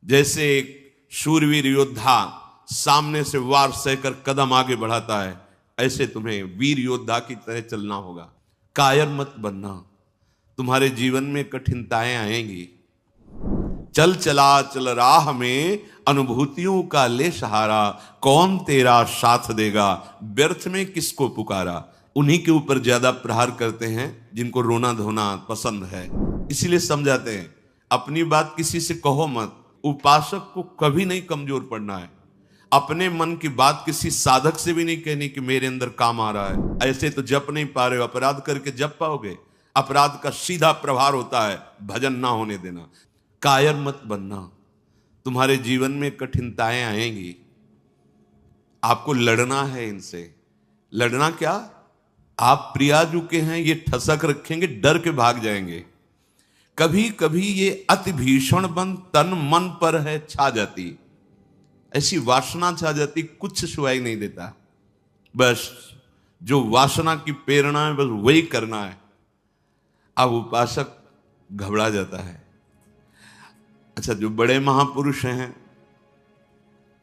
जैसे एक शूरवीर योद्धा सामने से वार सहकर कदम आगे बढ़ाता है, ऐसे तुम्हें वीर योद्धा की तरह चलना होगा। कायर मत बनना, तुम्हारे जीवन में कठिनाइयां आएंगी। चल चला चल राह में अनुभूतियों का ले सहारा, कौन तेरा साथ देगा व्यर्थ में किसको पुकारा। उन्हीं के ऊपर ज्यादा प्रहार करते हैं जिनको रोना धोना पसंद है, इसीलिए समझाते हैं अपनी बात किसी से कहो मत। उपासक को कभी नहीं कमजोर पड़ना है। अपने मन की बात किसी साधक से भी नहीं कहनी कि मेरे अंदर काम आ रहा है, ऐसे तो जप नहीं पा रहे हो, अपराध करके जप पाओगे। अपराध का सीधा प्रभार होता है भजन ना होने देना। कायर मत बनना, तुम्हारे जीवन में कठिनाइयां आएंगी, आपको लड़ना है इनसे। लड़ना क्या, आप प्रिया चुके हैं, ये ठसक रखेंगे, डर के भाग जाएंगे। कभी कभी ये अति भीषण बन तन मन पर है छा जाती, ऐसी वासना छा जाती, कुछ सुनाई नहीं देता। बस जो वासना की प्रेरणा है बस वही करना है। अब उपासक घबरा जाता है। अच्छा, जो बड़े महापुरुष हैं,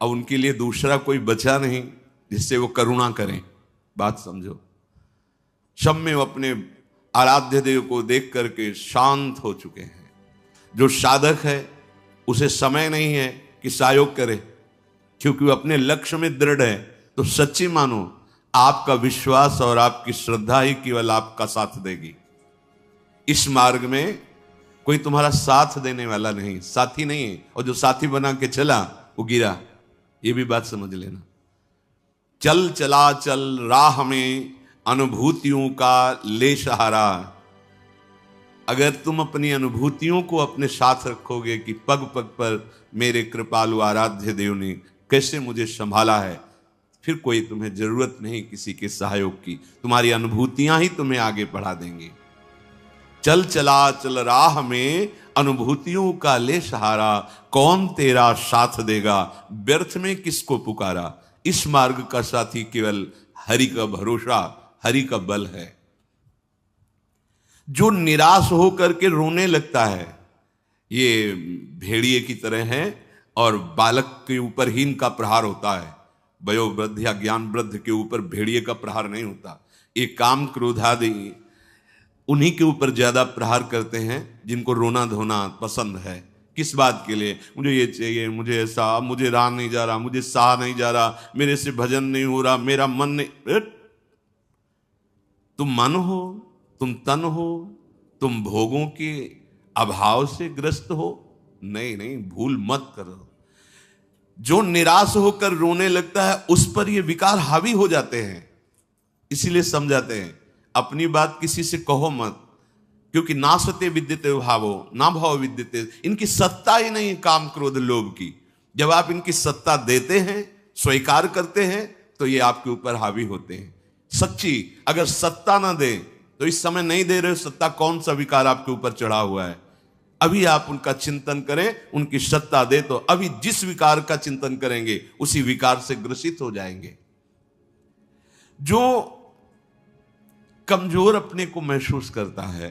अब उनके लिए दूसरा कोई बचा नहीं जिससे वो करुणा करें। बात समझो, सब में वो अपने आराध्य देव को देख करके शांत हो चुके हैं। जो साधक है उसे समय नहीं है कि सहयोग करे, क्योंकि वो अपने लक्ष्य में दृढ़ है। तो सच्ची मानो, आपका विश्वास और आपकी श्रद्धा ही केवल आपका साथ देगी। इस मार्ग में कोई तुम्हारा साथ देने वाला नहीं, साथी नहीं है, और जो साथी बना के चला वो गिरा। ये भी बात समझ लेना। चल चला चल राह में अनुभूतियों का ले सहारा। अगर तुम अपनी अनुभूतियों को अपने साथ रखोगे कि पग पग पर मेरे कृपालु आराध्य देव ने कैसे मुझे संभाला है, फिर कोई तुम्हें जरूरत नहीं किसी के सहयोग की। तुम्हारी अनुभूतियां ही तुम्हें आगे बढ़ा देंगी। चल चला चल राह में अनुभूतियों का ले सहारा, कौन तेरा साथ देगा व्यर्थ में किसको पुकारा। इस मार्ग का साथी केवल हरि का भरोसा, हरि का बल है। जो निराश होकर के रोने लगता है, ये भेड़िए की तरह है, और बालक के ऊपर ही इनका प्रहार होता है। वयोवृद्ध या ज्ञान वृद्ध के ऊपर भेड़िए का प्रहार नहीं होता। ये काम क्रोधादि उन्हीं के ऊपर ज्यादा प्रहार करते हैं जिनको रोना धोना पसंद है। किस बात के लिए, मुझे ये चाहिए, मुझे ऐसा, मुझे रहा नहीं जा रहा, मुझे सहा नहीं जा रहा, मेरे से भजन नहीं हो रहा, मेरा मन नहीं। तुम मन हो, तुम तन हो, तुम भोगों के अभाव से ग्रस्त हो। नहीं नहीं, भूल मत करो। जो निराश होकर रोने लगता है उस पर ये विकार हावी हो जाते हैं। इसीलिए समझाते हैं अपनी बात किसी से कहो मत, क्योंकि ना सत्य विद्यते भावो ना भाव विद्यते। इनकी सत्ता ही नहीं काम क्रोध लोभ की। जब आप इनकी सत्ता देते हैं, स्वीकार करते हैं, तो ये आपके ऊपर हावी होते हैं। सच्ची अगर सत्ता ना दे तो इस समय नहीं दे रहे हो सत्ता, कौन सा विकार आपके ऊपर चढ़ा हुआ है। अभी आप उनका चिंतन करें, उनकी सत्ता दे तो अभी जिस विकार का चिंतन करेंगे उसी विकार से ग्रसित हो जाएंगे। जो कमजोर अपने को महसूस करता है,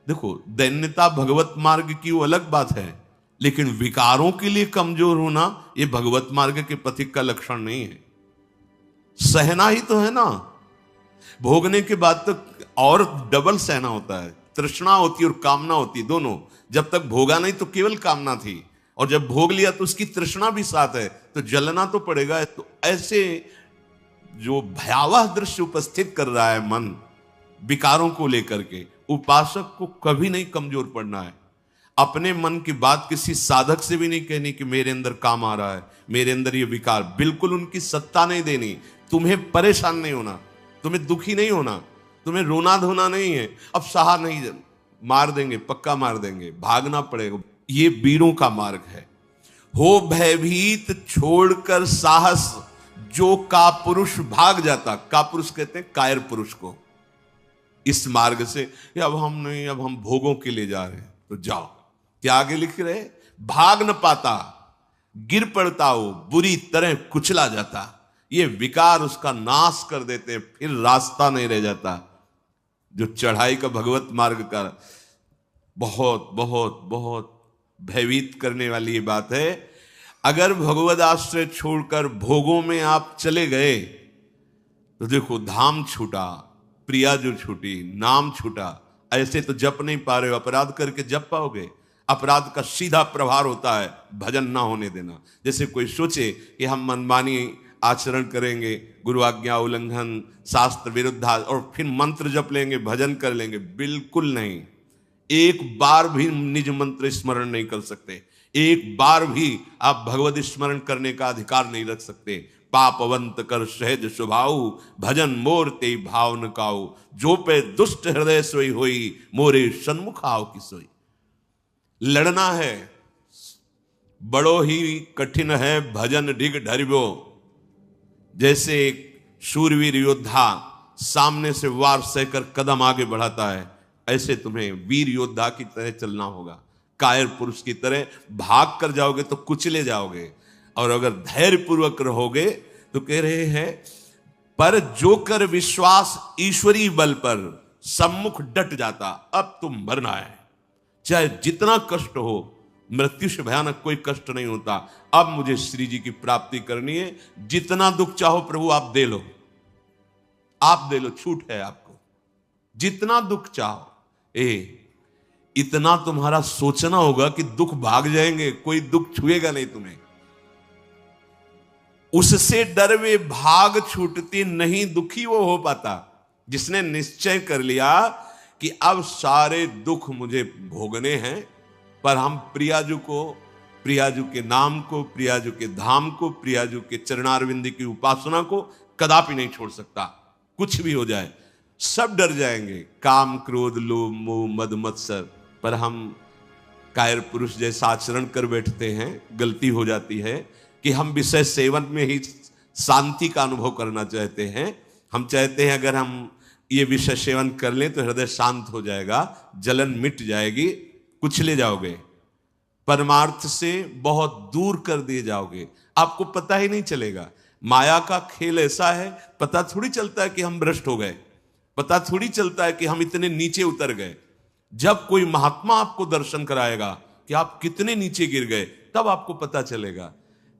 देखो दैन्यता भगवत मार्ग की वो अलग बात है, लेकिन विकारों के लिए कमजोर होना ये भगवत मार्ग के पथिक का लक्षण नहीं है। सहना ही तो है ना, भोगने के बाद तो और डबल सहना होता है। तृष्णा होती है और कामना होती है, दोनों। जब तक भोगा नहीं तो केवल कामना थी, और जब भोग लिया तो उसकी तृष्णा भी साथ है, तो जलना तो पड़ेगा। तो ऐसे जो भयावह दृश्य उपस्थित कर रहा है मन विकारों को लेकर के, उपासक को कभी नहीं कमजोर पड़ना है। अपने मन की बात किसी साधक से भी नहीं कहनी कि मेरे अंदर काम आ रहा है, मेरे अंदर ये विकार। बिल्कुल उनकी सत्ता नहीं देनी। तुम्हें परेशान नहीं होना, तुम्हें दुखी नहीं होना, तुम्हें रोना धोना नहीं है। अब सहा नहीं, मार देंगे, पक्का मार देंगे, भागना पड़ेगा। ये वीरों का मार्ग है। हो भयभीत छोड़कर साहस, जो कापुरुष भाग जाता। कापुरुष कहते हैं कायर पुरुष को। इस मार्ग से अब हम नहीं, अब हम भोगों के लिए जा रहे हैं, तो जाओ। क्या आगे लिख रहे, भाग न पाता, गिर पड़ता हो, बुरी तरह कुचला जाता। ये विकार उसका नाश कर देते हैं, फिर रास्ता नहीं रह जाता। जो चढ़ाई का भगवत मार्ग का बहुत बहुत बहुत भयभीत करने वाली ये बात है। अगर भगवद आश्रय छोड़कर भोगों में आप चले गए तो देखो, धाम छूटा, प्रिया जो छूटी, नाम छूटा। ऐसे तो जप नहीं पा रहे हो, अपराध करके जप पाओगे? अपराध का सीधा प्रभाव होता है भजन ना होने देना। जैसे कोई सोचे कि हम मनमानी आचरण करेंगे, गुरु आज्ञा उल्लंघन, शास्त्र विरुद्ध, और फिर मंत्र जप लेंगे, भजन कर लेंगे, बिल्कुल नहीं। एक बार भी निज मंत्र स्मरण नहीं कर सकते, एक बार भी आप भगवत स्मरण करने का अधिकार नहीं रख सकते। पापवंत कर सहज स्वभाव, भजन मोर ते भाव न काऊ, जो पे दुष्ट हृदय सोई होई, मोरे सन्मुख आओ की सोई। लड़ना है, बड़ो ही कठिन है भजन ढिग ढरिबो। जैसे एक शूरवीर योद्धा सामने से वार सहकर कदम आगे बढ़ाता है, ऐसे तुम्हें वीर योद्धा की तरह चलना होगा। कायर पुरुष की तरह भाग कर जाओगे तो कुचले जाओगे, और अगर धैर्य पूर्वक रहोगे तो कह रहे हैं, पर जो कर विश्वास ईश्वरी बल पर, सम्मुख डट जाता। अब तुम मरना है, चाहे जितना कष्ट हो, मृत्यु से भयानक कोई कष्ट नहीं होता। अब मुझे श्री जी की प्राप्ति करनी है, जितना दुख चाहो प्रभु आप दे लो, आप दे लो, छूट है आपको, जितना दुख चाहो। इतना तुम्हारा सोचना होगा कि दुख भाग जाएंगे, कोई दुख छुएगा नहीं तुम्हें। उससे डर वे भाग छूटती नहीं, दुखी वो हो पाता जिसने निश्चय कर लिया कि अब सारे दुख मुझे भोगने हैं, पर हम प्रियाजू को, प्रियाजू के नाम को, प्रियाजू के धाम को, प्रियाजू के चरणारविंद की उपासना को कदापि नहीं छोड़ सकता। कुछ भी हो जाए सब डर जाएंगे, काम क्रोध लोभ मोह मद मत्सर, पर हम कायर पुरुष जैसा आचरण कर बैठते हैं। गलती हो जाती है कि हम विषय सेवन में ही शांति का अनुभव करना चाहते हैं। हम चाहते हैं अगर हम ये विषय सेवन कर लें तो हृदय शांत हो जाएगा, जलन मिट जाएगी, कुचले जाओगे, परमार्थ से बहुत दूर कर दिए जाओगे, आपको पता ही नहीं चलेगा। माया का खेल ऐसा है, पता थोड़ी चलता है कि हम भ्रष्ट हो गए, पता थोड़ी चलता है कि हम इतने नीचे उतर गए। जब कोई महात्मा आपको दर्शन कराएगा कि आप कितने नीचे गिर गए, तब आपको पता चलेगा।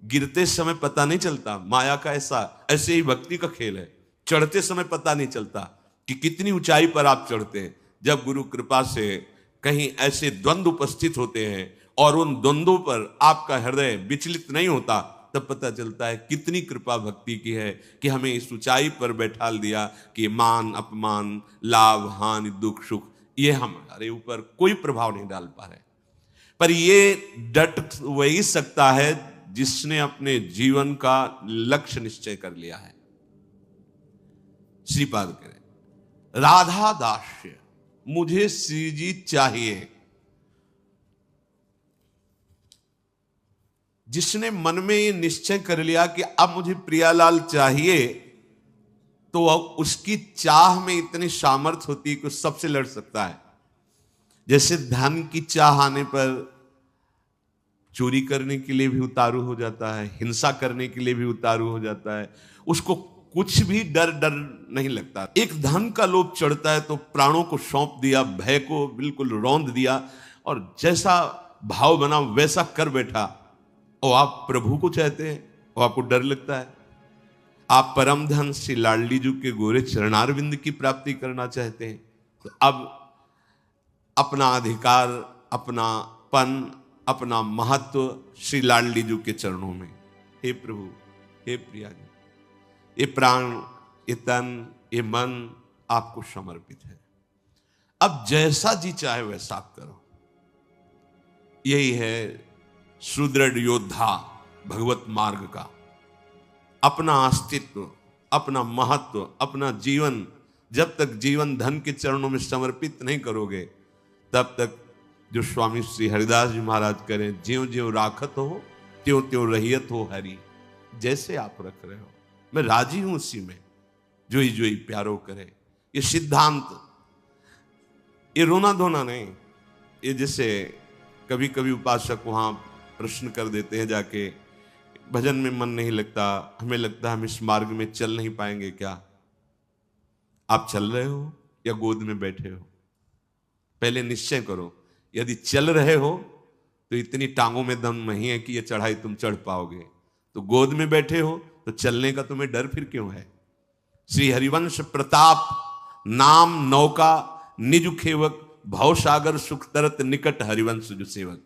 गिरते समय पता नहीं चलता, माया का ऐसे ही भक्ति का खेल है। चढ़ते समय पता नहीं चलता कि कितनी ऊंचाई पर आप चढ़ते हैं। जब गुरु कृपा से कहीं ऐसे द्वंद्व उपस्थित होते हैं और उन द्वंद्वों पर आपका हृदय विचलित नहीं होता, तब पता चलता है कितनी कृपा भक्ति की है कि हमें इस ऊंचाई पर बैठाल दिया कि मान अपमान, लाभ हानि, दुख सुख, ये हमारे ऊपर कोई प्रभाव नहीं डाल पा रहे। पर ये डट वही सकता है जिसने अपने जीवन का लक्ष्य निश्चय कर लिया है। श्रीपाद करें, राधा दास्य, मुझे श्री जी चाहिए। जिसने मन में ये निश्चय कर लिया कि अब मुझे प्रियालाल चाहिए, तो उसकी चाह में इतनी सामर्थ्य होती है कि सबसे लड़ सकता है। जैसे धन की चाह आने पर चोरी करने के लिए भी उतारू हो जाता है, हिंसा करने के लिए भी उतारू हो जाता है, उसको कुछ भी डर नहीं लगता। एक धन का लोभ चढ़ता है तो प्राणों को सौंप दिया, भय को बिल्कुल रौंद दिया, और जैसा भाव बना वैसा कर बैठा। और आप प्रभु को चाहते हैं और आपको डर लगता है। आप परम धन श्री लाडली जी के गोरे चरणारविंद की प्राप्ति करना चाहते हैं, तो अब अपना अधिकार, अपना पन, अपना महत्व श्री लाडली जी के चरणों में। हे प्रभु, हे प्रिया जी, ये प्राण, ये तन, ये मन आपको समर्पित है। अब जैसा जी चाहे वैसा आप करो। यही है सुदृढ़ योद्धा भगवत मार्ग का। अपना अस्तित्व, अपना महत्व, अपना जीवन जब तक जीवन धन के चरणों में समर्पित नहीं करोगे, तब तक जो स्वामी श्री हरिदास जी महाराज करें, ज्यों ज्यों राखत हो त्यों त्यों रहियत हो हरि। जैसे आप रख रहे हो मैं राजी हूं उसी में, जोई जोई प्यारो करे। ये सिद्धांत, ये रोना धोना नहीं। ये जैसे कभी कभी उपासक वहां प्रश्न कर देते हैं जाके, भजन में मन नहीं लगता, हमें लगता है हम इस मार्ग में चल नहीं पाएंगे क्या? आप चल रहे हो या गोद में बैठे हो? पहले निश्चय करो। यदि चल रहे हो तो इतनी टांगों में दम नहीं है कि ये चढ़ाई तुम चढ़ पाओगे। तो गोद में बैठे हो तो चलने का तुम्हें डर फिर क्यों है? श्री हरिवंश प्रताप नाम नौका निज खेवक, भवसागर सुख तरत निकट हरिवंश जो सेवक।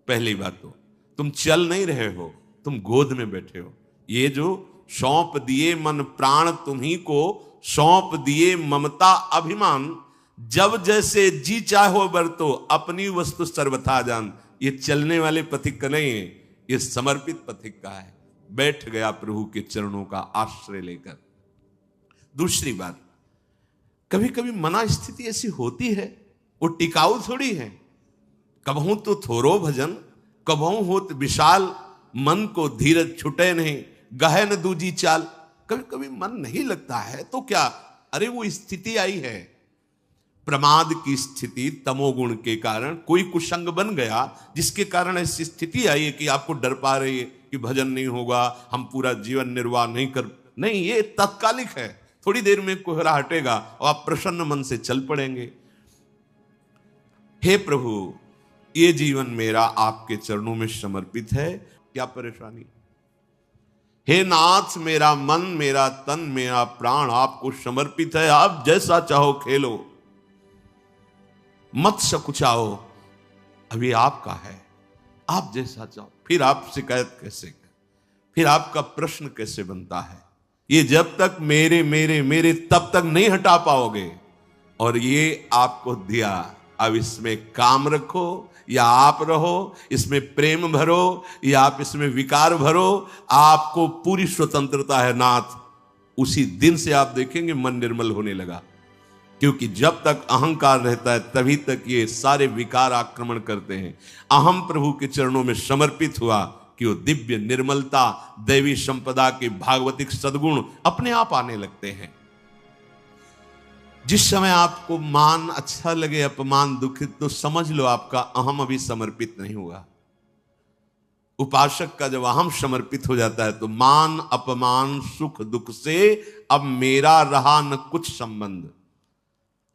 पहली बात तो तुम चल नहीं रहे हो, तुम गोद में बैठे हो। ये जो सौंप दिए मन प्राण तुम्ही को, सौंप दिए ममता अभिमान, जब जैसे जी चाहो बरतो, अपनी वस्तु सर्वथा जान। ये चलने वाले पथिक का नहीं है, ये समर्पित पथिक का है। बैठ गया प्रभु के चरणों का आश्रय लेकर। दूसरी बात, कभी कभी मना स्थिति ऐसी होती है, वो टिकाऊ थोड़ी है। कबहू तो थोरो भजन, कबहू होत विशाल, मन को धीरज छुटे नहीं, गहन दूजी चाल। कभी कभी मन नहीं लगता है तो क्या, अरे वो स्थिति आई है, प्रमाद की स्थिति, तमोगुण के कारण कोई कुसंग बन गया, जिसके कारण ऐसी स्थिति आई है कि आपको डर पा रही है कि भजन नहीं होगा, हम पूरा जीवन निर्वाह नहीं कर, नहीं, ये तात्कालिक है। थोड़ी देर में कोहरा हटेगा और आप प्रसन्न मन से चल पड़ेंगे। हे प्रभु, ये जीवन मेरा आपके चरणों में समर्पित है, क्या परेशानी? हे नाथ, मेरा मन, मेरा तन, मेरा प्राण आपको समर्पित है, आप जैसा चाहो खेलो, मत सकुचाओ, अभी आपका है, आप जैसा चाहो। फिर आप शिकायत कैसे करें? फिर आपका प्रश्न कैसे बनता है? ये जब तक मेरे मेरे मेरे तब तक नहीं हटा पाओगे। और ये आपको दिया, अब इसमें काम रखो या आप रहो, इसमें प्रेम भरो या आप इसमें विकार भरो, आपको पूरी स्वतंत्रता है नाथ। उसी दिन से आप देखेंगे मन निर्मल होने लगा। क्योंकि जब तक अहंकार रहता है तभी तक ये सारे विकार आक्रमण करते हैं। अहम प्रभु के चरणों में समर्पित हुआ कि वो दिव्य निर्मलता, दैवी संपदा के भागवतिक सद्गुण अपने आप आने लगते हैं। जिस समय आपको मान अच्छा लगे, अपमान दुखित, तो समझ लो आपका अहम अभी समर्पित नहीं हुआ। उपासक का जब अहम समर्पित हो जाता है तो मान अपमान सुख दुख से अब मेरा रहा न कुछ संबंध।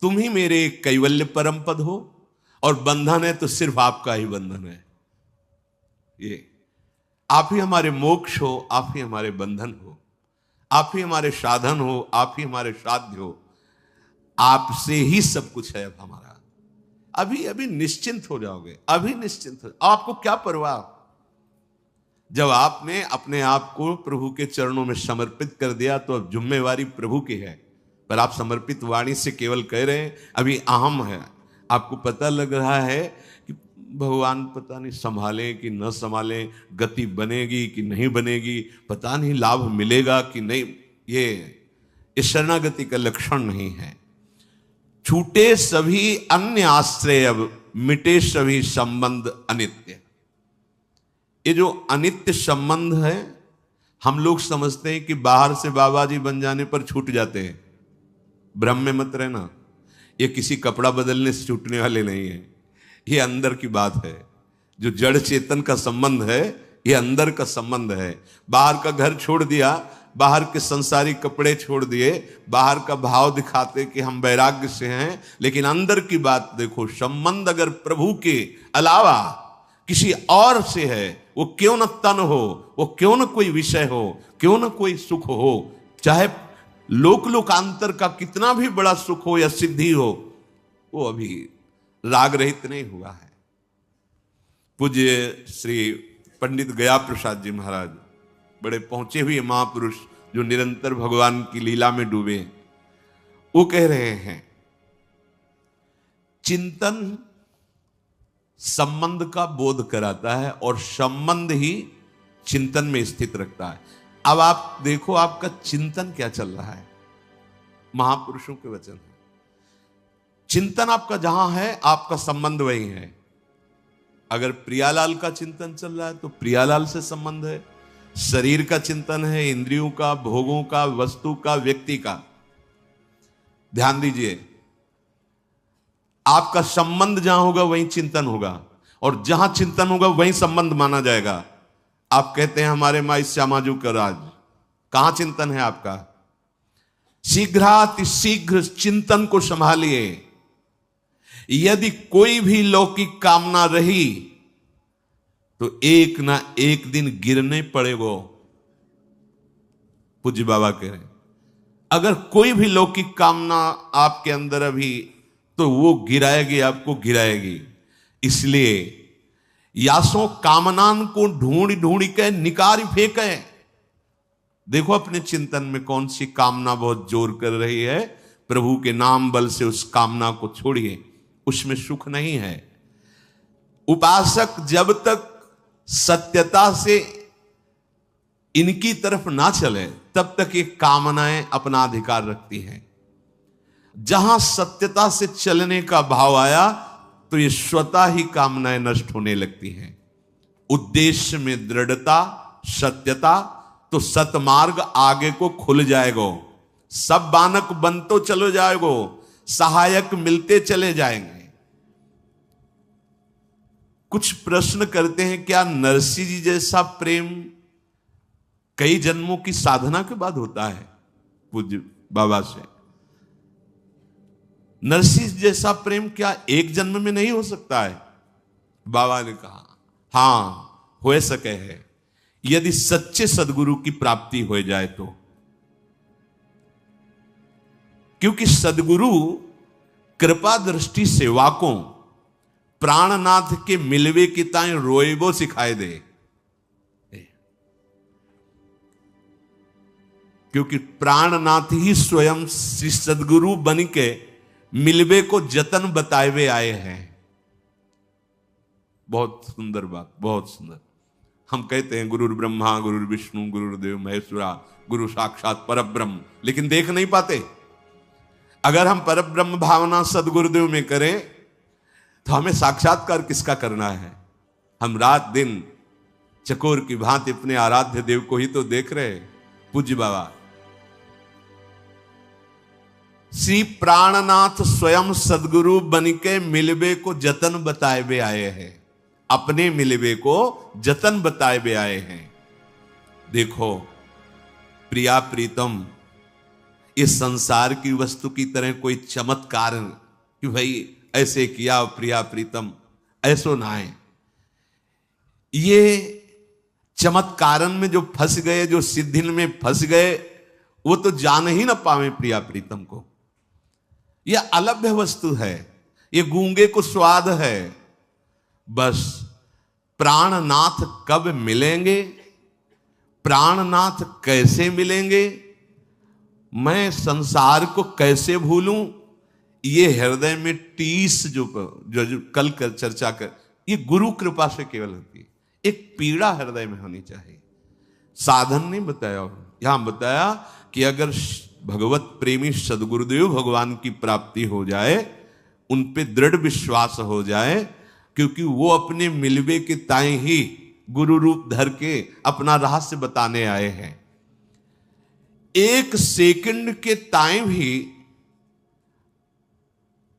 तुम ही मेरे कैवल्य परम पद हो, और बंधन है तो सिर्फ आपका ही बंधन है। ये आप ही हमारे मोक्ष हो, आप ही हमारे बंधन हो, आप ही हमारे साधन हो, आप ही हमारे साध्य हो, आपसे ही सब कुछ है अब हमारा। अभी अभी निश्चिंत हो जाओगे, अभी निश्चिंत हो। आपको क्या परवाह? जब आपने अपने आप को प्रभु के चरणों में समर्पित कर दिया तो अब जिम्मेवारी प्रभु की है। पर आप समर्पित वाणी से केवल कह रहे हैं, अभी अहम है। आपको पता लग रहा है कि भगवान पता नहीं संभालें कि न संभालें, गति बनेगी कि नहीं बनेगी, पता नहीं लाभ मिलेगा कि नहीं। ये शरणागति का लक्षण नहीं है। छूटे सभी अन्य आश्रय, अब मिटे सभी संबंध अनित्य। ये जो अनित्य संबंध है, हम लोग समझते हैं कि बाहर से बाबा जी बन जाने पर छूट जाते हैं। भ्रम में मत रहना, ये किसी कपड़ा बदलने से छूटने वाले नहीं है, ये अंदर की बात है। जो जड़ चेतन का संबंध है, ये अंदर का संबंध है। बाहर का घर छोड़ दिया, बाहर के संसारी कपड़े छोड़ दिए, बाहर का भाव दिखाते कि हम वैराग्य से हैं, लेकिन अंदर की बात देखो। संबंध अगर प्रभु के अलावा किसी और से है, वो क्यों न तन हो, वो क्यों न कोई विषय हो, क्यों न कोई सुख हो, चाहे लोक लोकांतर का कितना भी बड़ा सुख हो या सिद्धि हो, वो अभी राग रहित नहीं हुआ है। पूज्य श्री पंडित गया प्रसाद जी महाराज, बड़े पहुंचे हुए महापुरुष जो निरंतर भगवान की लीला में डूबे, वो कह रहे हैं चिंतन संबंध का बोध कराता है और संबंध ही चिंतन में स्थित रखता है। अब आप देखो आपका चिंतन क्या चल रहा है। महापुरुषों के वचन है, चिंतन आपका जहां है, आपका संबंध वही है। अगर प्रियालाल का चिंतन चल रहा है तो प्रियालाल से संबंध है। शरीर का चिंतन है, इंद्रियों का, भोगों का, वस्तु का, व्यक्ति का। ध्यान दीजिए, आपका संबंध जहां होगा वहीं चिंतन होगा, और जहां चिंतन होगा वहीं संबंध माना जाएगा। आप कहते हैं हमारे माई श्यामाजू का राज, कहां चिंतन है आपका? शीघ्रातिशीघ्र चिंतन को संभालिए। यदि कोई भी लौकिक कामना रही तो एक ना एक दिन गिरने पड़ेगो। पूज्य बाबा कह रहे हैं अगर कोई भी लौकिक कामना आपके अंदर अभी, तो वो गिराएगी, आपको गिराएगी। इसलिए यासों कामनान को ढूंढ ढूंढ के निकाल फेंके। देखो अपने चिंतन में कौन सी कामना बहुत जोर कर रही है, प्रभु के नाम बल से उस कामना को छोड़िए, उसमें सुख नहीं है। उपासक जब तक सत्यता से इनकी तरफ ना चले तब तक ये कामनाएं अपना अधिकार रखती हैं। जहां सत्यता से चलने का भाव आया तो ये स्वतः ही कामनाएं नष्ट होने लगती हैं। उद्देश्य में दृढ़ता, सत्यता, तो सतमार्ग आगे को खुल जाएगो। सब बानक बनतो चलो जाएगो, सहायक मिलते चले जाएंगे। कुछ प्रश्न करते हैं क्या नरसिंह जी जैसा प्रेम कई जन्मों की साधना के बाद होता है? पूज्य बाबा से नरसिंह जैसा प्रेम क्या एक जन्म में नहीं हो सकता है? बाबा ने कहा हां हो सके है, यदि सच्चे सदगुरु की प्राप्ति हो जाए तो। क्योंकि सदगुरु कृपा दृष्टि सेवाकों प्राणनाथ के मिलवे की ताई रोएबो सिखाए दे। क्योंकि प्राणनाथ ही स्वयं श्री सदगुरु बन के मिलवे को जतन बताए आए हैं। बहुत सुंदर बात, बहुत सुंदर। हम कहते हैं गुरु ब्रह्मा गुरु विष्णु गुरुदेव महेश्वरा, गुरु साक्षात परब्रह्म, लेकिन देख नहीं पाते। अगर हम परब्रह्म भावना सदगुरुदेव में करें तो हमें साक्षात्कार किसका करना है? हम रात दिन चकोर की भांति अपने आराध्य देव को ही तो देख रहे। पूज्य बाबा श्री प्राणनाथ स्वयं सदगुरु बनिके मिलवे को जतन बताए आए हैं, अपने मिलवे को जतन बताए आए हैं। देखो प्रिया प्रीतम, इस संसार की वस्तु की तरह कोई चमत्कार कि भाई ऐसे किया प्रिया प्रीतम, ऐसो ना है। ये चमत्कारन में जो फंस गए, जो सिद्धिन में फंस गए, वो तो जान ही ना पावे प्रिया प्रीतम को। यह अलभ्य वस्तु है, ये गूंगे को स्वाद है। बस प्राणनाथ कब मिलेंगे, प्राणनाथ कैसे मिलेंगे, मैं संसार को कैसे भूलूं, ये हृदय में टीस जो कल कर चर्चा कर, ये गुरु कृपा से केवल होती है। एक पीड़ा हृदय में होनी चाहिए। साधन नहीं बताया, यहां बताया कि अगर भगवत प्रेमी सदगुरुदेव भगवान की प्राप्ति हो जाए, उन पे दृढ़ विश्वास हो जाए, क्योंकि वो अपने मिलवे के ताई ही गुरु रूप धर के अपना रहस्य बताने आए हैं। एक सेकंड के ताई भी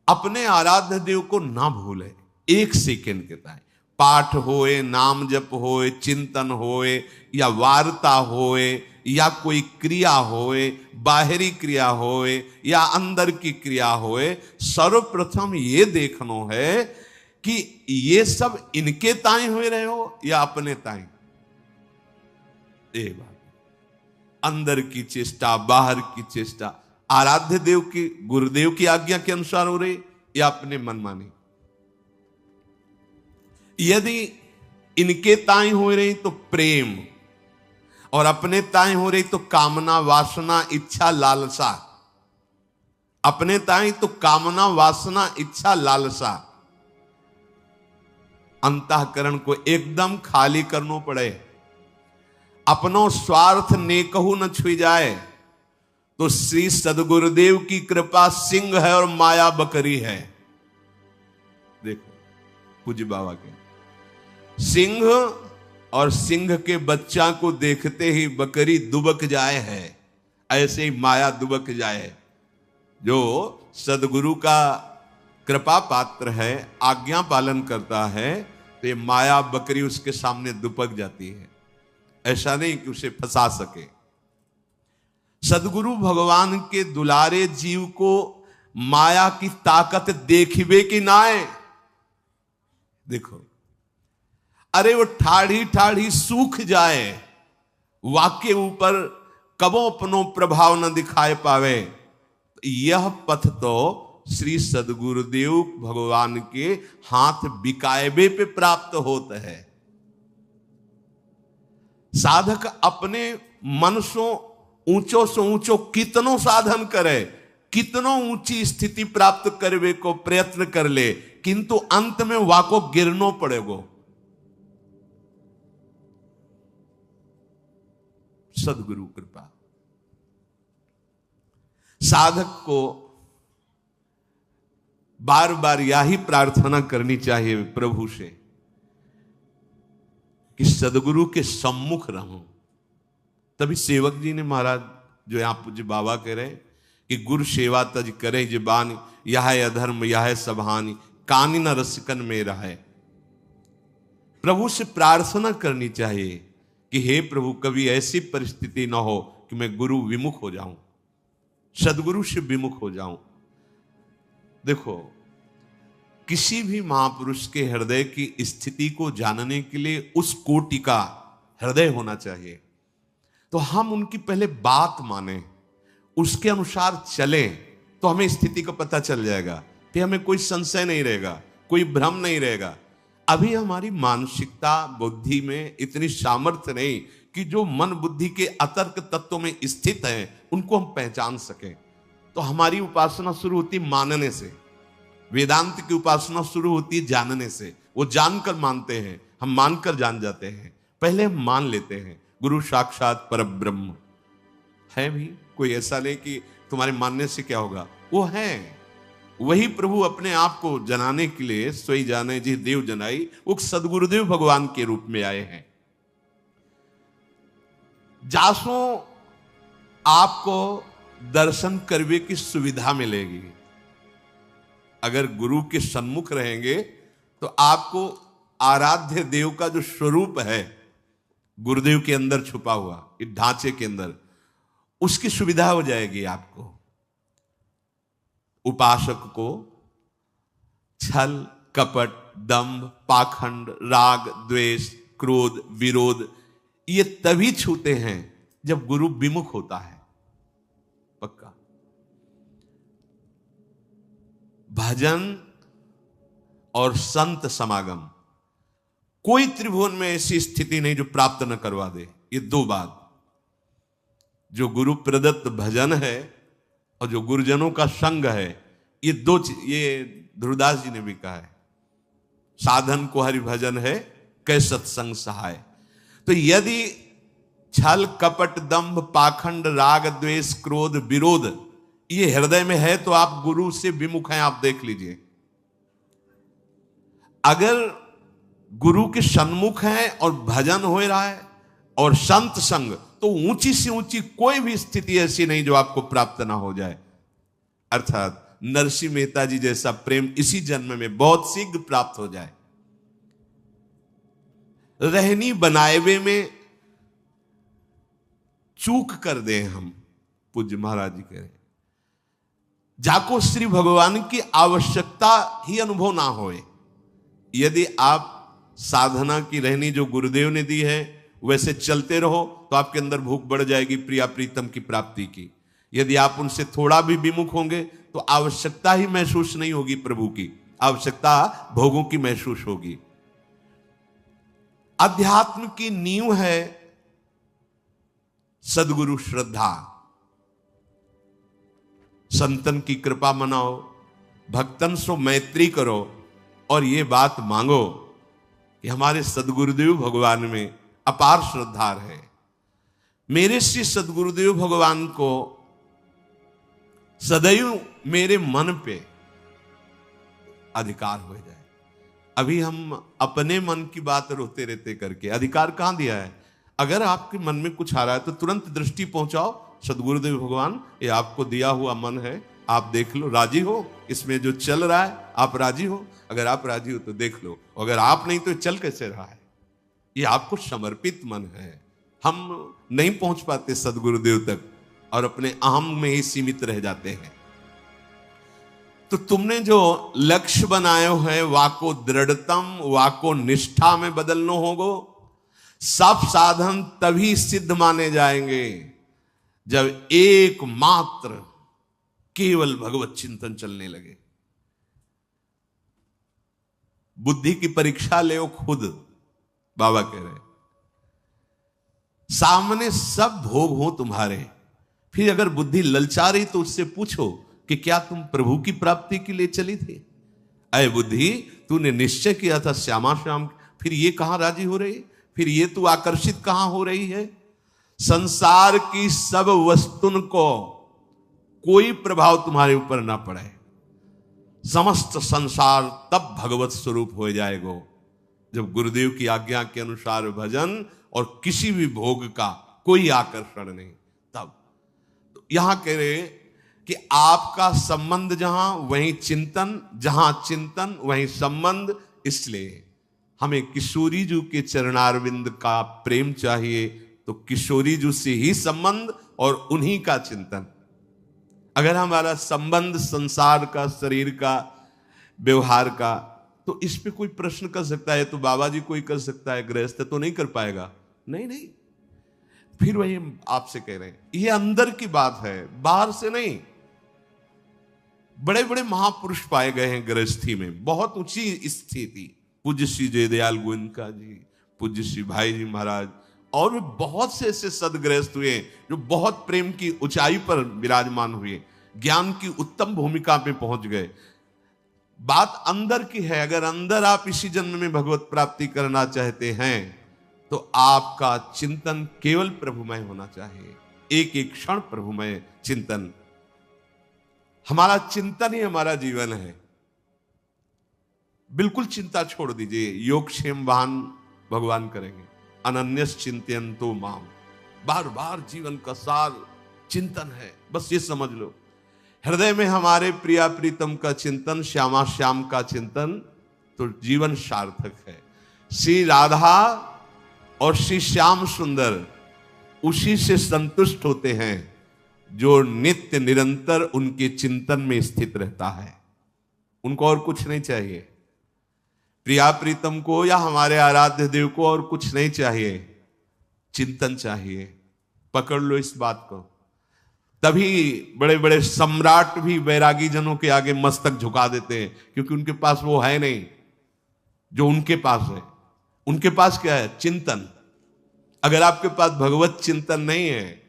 अपने आराध्य देव को ना भूले। एक सेकंड के ताई पाठ होए, नाम जप होए, चिंतन होए, या वार्ता होए, या कोई क्रिया होए, बाहरी क्रिया होए या अंदर की क्रिया होए, सर्वप्रथम ये देखना है कि ये सब इनके ताई हो रहे हो या अपने ताई। एक बात, अंदर की चेष्टा, बाहर की चेष्टा आराध्य देव की, गुरुदेव की आज्ञा के अनुसार हो रही या अपने मनमानी। यदि इनके ताई हो रही तो प्रेम, और अपने ताई हो रही तो कामना, वासना, इच्छा, लालसा। अपने ताई तो कामना, वासना, इच्छा, लालसा। अंतःकरण को एकदम खाली करना पड़े। अपनो स्वार्थ नेकहु न छुई जाए तो श्री सदगुरुदेव की कृपा सिंह है और माया बकरी है। देखो पूज्य बाबा के सिंह और सिंह के बच्चा को देखते ही बकरी दुबक जाए है, ऐसे ही माया दुबक जाए। जो सदगुरु का कृपा पात्र है, आज्ञा पालन करता है, तो ये माया बकरी उसके सामने दुबक जाती है। ऐसा नहीं कि उसे फंसा सके। सदगुरु भगवान के दुलारे जीव को माया की ताकत देखिबे कि नाए। देखो अरे वो ठाढ़ी ठाढ़ी सूख जाए, वाक्य ऊपर कबो अपनो प्रभाव न दिखाए पावे। यह पथ तो श्री सदगुरुदेव भगवान के हाथ बिकायबे पे प्राप्त होता है। साधक अपने मन सो ऊंचो कितनो साधन करे, कितनो ऊंची स्थिति प्राप्त करवे को प्रयत्न कर ले, किंतु अंत में वाको गिरनो पड़ेगो। सदगुरु कृपा। साधक को बार बार यही प्रार्थना करनी चाहिए प्रभु से कि सदगुरु के सम्मुख रहूं। तभी सेवक जी ने महाराज जो यहां पूज्य बाबा कह रहे कि गुरु सेवा तज करे जिबानी, यह अधर्म यह सभानी, कानी न रसिकन में रहे। प्रभु से प्रार्थना करनी चाहिए कि हे प्रभु, कभी ऐसी परिस्थिति न हो कि मैं गुरु विमुख हो जाऊं, सदगुरु से विमुख हो जाऊं। देखो, किसी भी महापुरुष के हृदय की स्थिति को जानने के लिए उस कोटि का हृदय होना चाहिए। तो हम उनकी पहले बात माने, उसके अनुसार चलें, तो हमें स्थिति का पता चल जाएगा, फिर हमें कोई संशय नहीं रहेगा, कोई भ्रम नहीं रहेगा। अभी हमारी मानसिकता बुद्धि में इतनी सामर्थ्य नहीं कि जो मन बुद्धि के अतर्क तत्वों में स्थित है उनको हम पहचान सकें। तो हमारी उपासना शुरू होती मानने से, वेदांत की उपासना शुरू होती है जानने से। वो जानकर मानते हैं, हम मानकर जान जाते हैं। पहले हम मान लेते हैं गुरु साक्षात परब्रह्म है। भी कोई ऐसा नहीं कि तुम्हारे मानने से क्या होगा, वो है। वही प्रभु अपने आप को जनाने के लिए सोई जाने जी देव जनाई, वो सदगुरुदेव भगवान के रूप में आए हैं। जासो आपको दर्शन करने की सुविधा मिलेगी। अगर गुरु के सन्मुख रहेंगे तो आपको आराध्य देव का जो स्वरूप है गुरुदेव के अंदर छुपा हुआ, इस ढांचे के अंदर, उसकी सुविधा हो जाएगी आपको। उपासक को छल कपट दंभ पाखंड राग द्वेष क्रोध विरोध ये तभी छूते हैं जब गुरु विमुख होता है। पक्का भजन और संत समागम, कोई त्रिभुवन में ऐसी स्थिति नहीं जो प्राप्त न करवा दे। ये दो बात, जो गुरु प्रदत्त भजन है और जो गुरुजनों का संग है, ये दो, ये ध्रुवदास जी ने भी कहा है, साधन को हरि भजन है कै सत्संग सहाय। तो यदि छल कपट दंभ पाखंड राग द्वेष क्रोध विरोध ये हृदय में है तो आप गुरु से विमुख हैं। आप देख लीजिए, अगर गुरु के सन्मुख हैं और भजन हो रहा है और संत संग, तो ऊंची से ऊंची कोई भी स्थिति ऐसी नहीं जो आपको प्राप्त ना हो जाए। अर्थात नरसिंह मेहता जी जैसा प्रेम इसी जन्म में बहुत शीघ्र प्राप्त हो जाए। रहनी बनाएवे में चूक कर दें हम, पूज्य महाराज जी कह रहे, जाको श्री भगवान की आवश्यकता ही अनुभव ना होए। यदि आप साधना की रहनी जो गुरुदेव ने दी है वैसे चलते रहो तो आपके अंदर भूख बढ़ जाएगी प्रिया प्रीतम की प्राप्ति की। यदि आप उनसे थोड़ा भी विमुख होंगे तो आवश्यकता ही महसूस नहीं होगी प्रभु की, आवश्यकता भोगों की महसूस होगी। अध्यात्म की नींव है सदगुरु श्रद्धा। संतन की कृपा मनाओ, भक्तन सो मैत्री करो और ये बात मांगो कि हमारे सदगुरुदेव भगवान में अपार श्रद्धा है। मेरे श्री सदगुरुदेव भगवान को सदैव मेरे मन पे अधिकार हो जाए। अभी हम अपने मन की बात रोते रहते करके अधिकार कहां दिया है। अगर आपके मन में कुछ आ रहा है तो तुरंत दृष्टि पहुंचाओ, सदगुरुदेव भगवान ये आपको दिया हुआ मन है, आप देख लो, राजी हो इसमें जो चल रहा है, आप राजी हो? अगर आप राजी हो तो देख लो, अगर आप नहीं तो चल कैसे रहा है? ये आपको समर्पित मन है। हम नहीं पहुंच पाते सदगुरुदेव तक और अपने अहम में ही सीमित रह जाते हैं। तो तुमने जो लक्ष्य बनाए हो है वाको दृढ़तम वाको निष्ठा में बदलना होगो। सब साधन तभी सिद्ध माने जाएंगे जब एकमात्र केवल भगवत चिंतन चलने लगे। बुद्धि की परीक्षा ले खुद, बाबा कह रहे सामने सब भोग हो तुम्हारे, फिर अगर बुद्धि ललचा रही तो उससे पूछो कि क्या तुम प्रभु की प्राप्ति के लिए चली थी? अय बुद्धि, तूने निश्चय किया था श्यामा श्याम, फिर ये कहां राजी हो रही, फिर ये तू आकर्षित कहां हो रही है? संसार की सब वस्तुन को कोई प्रभाव तुम्हारे ऊपर ना पड़े, समस्त संसार तब भगवत स्वरूप हो जाएगा जब गुरुदेव की आज्ञा के अनुसार भजन और किसी भी भोग का कोई आकर्षण नहीं। तब तो यहां कह रहे कि आपका संबंध जहां वहीं चिंतन, जहां चिंतन वहीं संबंध। इसलिए हमें किशोरी जी के चरणारविंद का प्रेम चाहिए, तो किशोरी जी से ही संबंध और उन्हीं का चिंतन। अगर हमारा संबंध संसार का, शरीर का, व्यवहार का, तो इस पे कोई प्रश्न कर सकता है तो बाबा जी कोई कर सकता है, गृहस्थ तो नहीं कर पाएगा। नहीं, फिर वही आपसे कह रहे हैं, ये अंदर की बात है, बाहर से नहीं। बड़े बड़े महापुरुष पाए गए हैं गृहस्थी में, बहुत ऊंची स्थिति। पूज्य श्री जयदयाल गोयनका जी, पूज्य श्री भाई जी महाराज, और भी बहुत से ऐसे सदगृहस्थ हुए जो बहुत प्रेम की ऊंचाई पर विराजमान हुए, ज्ञान की उत्तम भूमिका पे पहुंच गए। बात अंदर की है। अगर अंदर आप इसी जन्म में भगवत प्राप्ति करना चाहते हैं तो आपका चिंतन केवल प्रभुमय होना चाहिए, एक एक क्षण प्रभुमय चिंतन। हमारा चिंतन ही हमारा जीवन है। बिल्कुल चिंता छोड़ दीजिए, योगक्षेम वाहन भगवान करेंगे। अनन्यस चिंतयन्तो माम, बार बार जीवन का सार चिंतन है, बस ये समझ लो। हृदय में हमारे प्रिया प्रीतम का चिंतन, श्यामा श्याम का चिंतन, तो जीवन सार्थक है। श्री राधा और श्री श्याम सुंदर उसी से संतुष्ट होते हैं जो नित्य निरंतर उनके चिंतन में स्थित रहता है। उनको और कुछ नहीं चाहिए। प्रिया प्रीतम को या हमारे आराध्य देव को और कुछ नहीं चाहिए, चिंतन चाहिए। पकड़ लो इस बात को। तभी बड़े बड़े सम्राट भी वैरागी जनों के आगे मस्तक झुका देते हैं, क्योंकि उनके पास वो है नहीं जो उनके पास है। उनके पास क्या है? चिंतन। अगर आपके पास भगवत चिंतन नहीं है,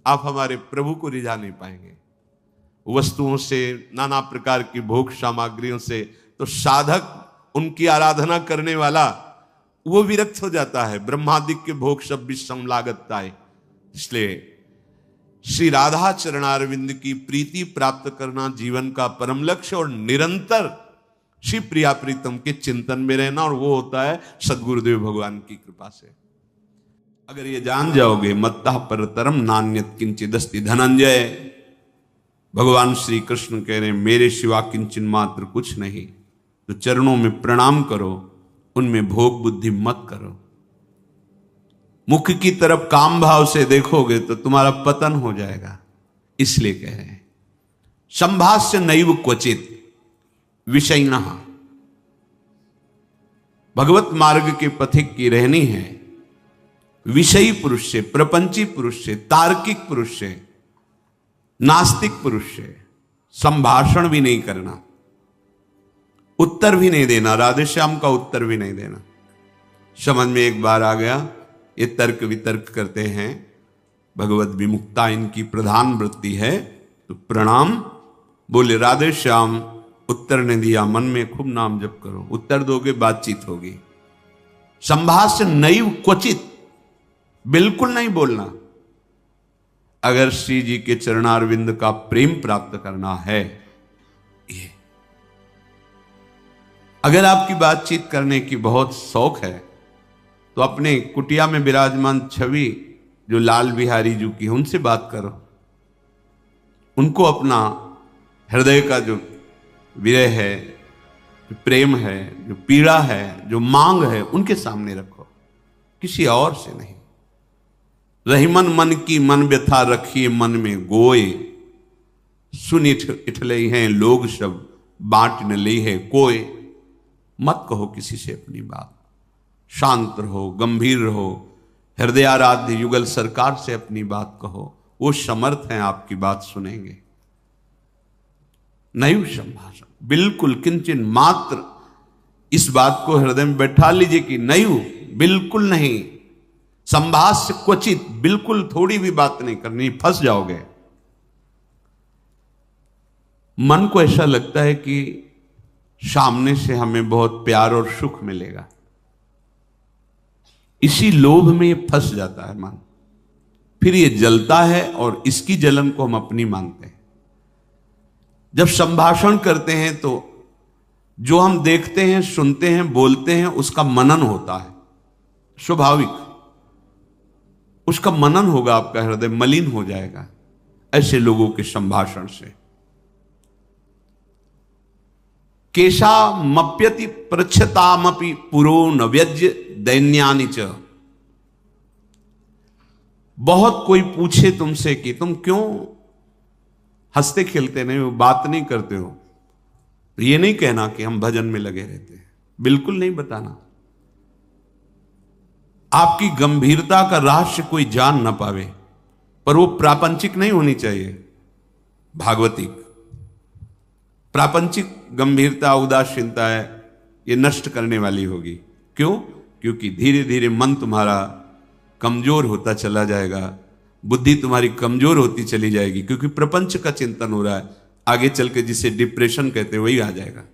आप हमारे प्रभु को रिझा नहीं पाएंगे। वस्तुओं से, नाना प्रकार की भोग सामग्रियों से तो साधक, उनकी आराधना करने वाला, वो विरक्त हो जाता है। ब्रह्मादिक के भोग सब विषम लागताए। इसलिए श्री राधा चरणारविंद की प्रीति प्राप्त करना जीवन का परम लक्ष्य, और निरंतर श्री प्रिया प्रीतम के चिंतन में रहना, और वो होता है सदगुरुदेव भगवान की कृपा से। अगर ये जान जाओगे, मत्तः परतरम नान्यत किंचिदस्ति धनंजय, भगवान श्री कृष्ण कह रहे हैं मेरे सिवा किंचन मात्र कुछ नहीं। तो चरणों में प्रणाम करो, उनमें भोग बुद्धि मत करो। मुख की तरफ काम भाव से देखोगे तो तुम्हारा पतन हो जाएगा। इसलिए कह रहे हैं संभाष्य नैव क्वचित विषयिणः, भगवत मार्ग के पथिक की रहनी है विषयी पुरुष से, प्रपंची पुरुष से, तार्किक पुरुष से, नास्तिक पुरुष से संभाषण भी नहीं करना, उत्तर भी नहीं देना, राधे श्याम का उत्तर भी नहीं देना। समझ में एक बार आ गया, ये तर्क वितर्क करते हैं, भगवत विमुक्ता इनकी प्रधान वृत्ति है, तो प्रणाम बोले राधे श्याम, उत्तर ने दिया, मन में खूब नाम जप करो, उत्तर दोगे बातचीत होगी। संभाष्य नैव क्वचित, बिल्कुल नहीं बोलना। अगर श्री जी के चरणारविंद का प्रेम प्राप्त करना है, ये अगर आपकी बातचीत करने की बहुत शौक है तो अपने कुटिया में विराजमान छवि जो लाल बिहारी जी की, उनसे बात करो। उनको अपना हृदय का जो विरह है, जो प्रेम है, जो पीड़ा है, जो मांग है, उनके सामने रखो, किसी और से नहीं। रहीमन मन की मन व्यथा रखिए मन में गोए, सुन इठले हैं लोग सब बांट न ली है कोई। मत कहो किसी से अपनी बात, शांत रहो, गंभीर रहो। हृदयाराध्य युगल सरकार से अपनी बात कहो, वो समर्थ हैं, आपकी बात सुनेंगे। नैव संभाषण, बिल्कुल किंचन मात्र इस बात को हृदय में बैठा लीजिए कि नैव, बिल्कुल नहीं। संभाष्य क्वचित, बिल्कुल थोड़ी भी बात नहीं करनी, फंस जाओगे। मन को ऐसा लगता है कि सामने से हमें बहुत प्यार और सुख मिलेगा, इसी लोभ में ये फंस जाता है मन। फिर ये जलता है और इसकी जलन को हम अपनी मानते हैं। जब संभाषण करते हैं तो जो हम देखते हैं, सुनते हैं, बोलते हैं, उसका मनन होता है, स्वाभाविक उसका मनन होगा, आपका हृदय मलिन हो जाएगा ऐसे लोगों के संभाषण से। केशा मप्यति पृच्छतामपि पुरो न व्यज्य दैन्यानि च। बहुत कोई पूछे तुमसे कि तुम क्यों हंसते खेलते नहीं हो, बात नहीं करते हो, तो ये नहीं कहना कि हम भजन में लगे रहते हैं, बिल्कुल नहीं बताना। आपकी गंभीरता का रहस्य कोई जान ना पावे, पर वो प्रापंचिक नहीं होनी चाहिए, भागवतिक। प्रापंचिक गंभीरता, उदासीनता है, ये नष्ट करने वाली होगी। क्यों? क्योंकि धीरे धीरे मन तुम्हारा कमजोर होता चला जाएगा, बुद्धि तुम्हारी कमजोर होती चली जाएगी, क्योंकि प्रपंच का चिंतन हो रहा है। आगे चल के जिसे डिप्रेशन कहते हैं वही आ जाएगा।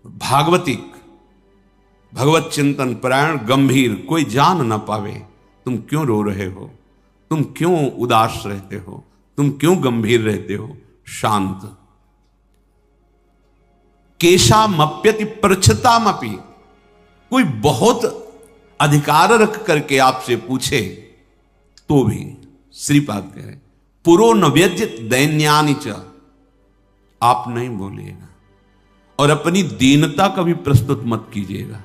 भागवतिक, भगवत चिंतन परायण, गंभीर, कोई जान ना पावे तुम क्यों रो रहे हो, तुम क्यों उदास रहते हो, तुम क्यों गंभीर रहते हो, शांत। केशामप्यति पृच्छतामपि, कोई बहुत अधिकार रख करके आपसे पूछे तो भी श्रीपाद कह रहे पुरो न व्यज्य दैन्यानि च, आप नहीं बोलिएगा और अपनी दीनता कभी प्रस्तुत मत कीजिएगा।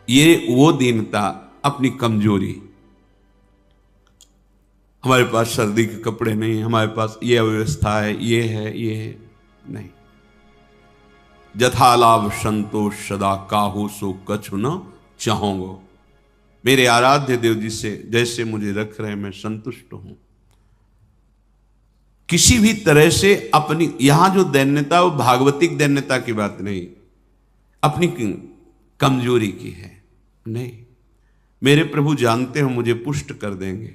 ये वो दीनता, अपनी कमजोरी, हमारे पास सर्दी के कपड़े नहीं, हमारे पास ये अव्यवस्था है, ये है, ये है, नहीं। जथालाभ संतोष सदा काहू सो कछु न चाहोगो। मेरे आराध्य देव जी से जैसे मुझे रख रहे, मैं संतुष्ट हूं। किसी भी तरह से अपनी, यहां जो दैन्यता वो भागवतिक दैन्यता की बात नहीं, अपनी कमजोरी की है। नहीं, मेरे प्रभु जानते हो मुझे पुष्ट कर देंगे,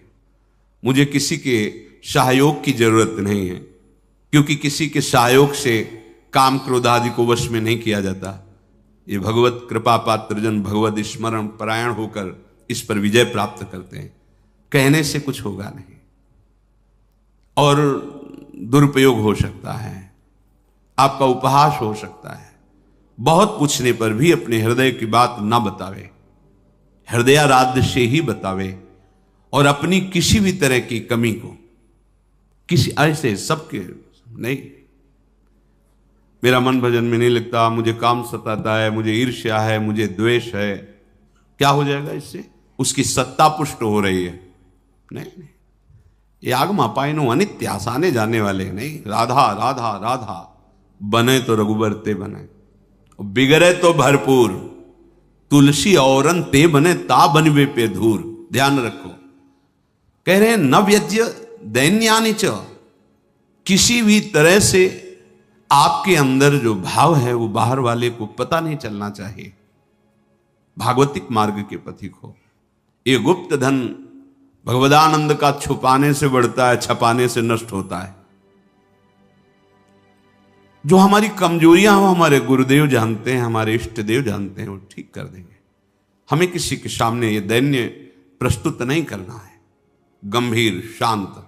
मुझे किसी के सहयोग की जरूरत नहीं है, क्योंकि किसी के सहयोग से काम क्रोध आदि को वश में नहीं किया जाता। ये भगवत कृपा पात्र जन भगवत स्मरण परायण होकर इस पर विजय प्राप्त करते हैं। कहने से कुछ होगा नहीं और दुरुपयोग हो सकता है, आपका उपहास हो सकता है। बहुत पूछने पर भी अपने हृदय की बात ना बतावे, हृदयाराध्य से ही बतावे, और अपनी किसी भी तरह की कमी को किसी ऐसे सबके नहीं, मेरा मन भजन में नहीं लगता, मुझे काम सताता है, मुझे ईर्ष्या है, मुझे द्वेष है, क्या हो जाएगा इससे? उसकी सत्ता पुष्ट हो रही है। नहीं, ये आगमा पाइनो अनित्य, आसाने जाने वाले नहीं। राधा राधा राधा, बने तो रघुबर ते बने, बिगड़े तो भरपूर, तुलसी औरन ते बने ता बनवे पे धूर। ध्यान रखो, कह रहे हैं न व्यज्य दैन्यानि च, किसी भी तरह से आपके अंदर जो भाव है वो बाहर वाले को पता नहीं चलना चाहिए। भागवतिक मार्ग के पथिक हो। ये गुप्त धन भगवदानंद का छुपाने से बढ़ता है, छपाने से नष्ट होता है। जो हमारी कमजोरियां हो हमारे गुरुदेव जानते हैं, हमारे इष्ट देव जानते हैं, वो ठीक कर देंगे। हमें किसी के सामने ये दैन्य प्रस्तुत नहीं करना है, गंभीर शांत।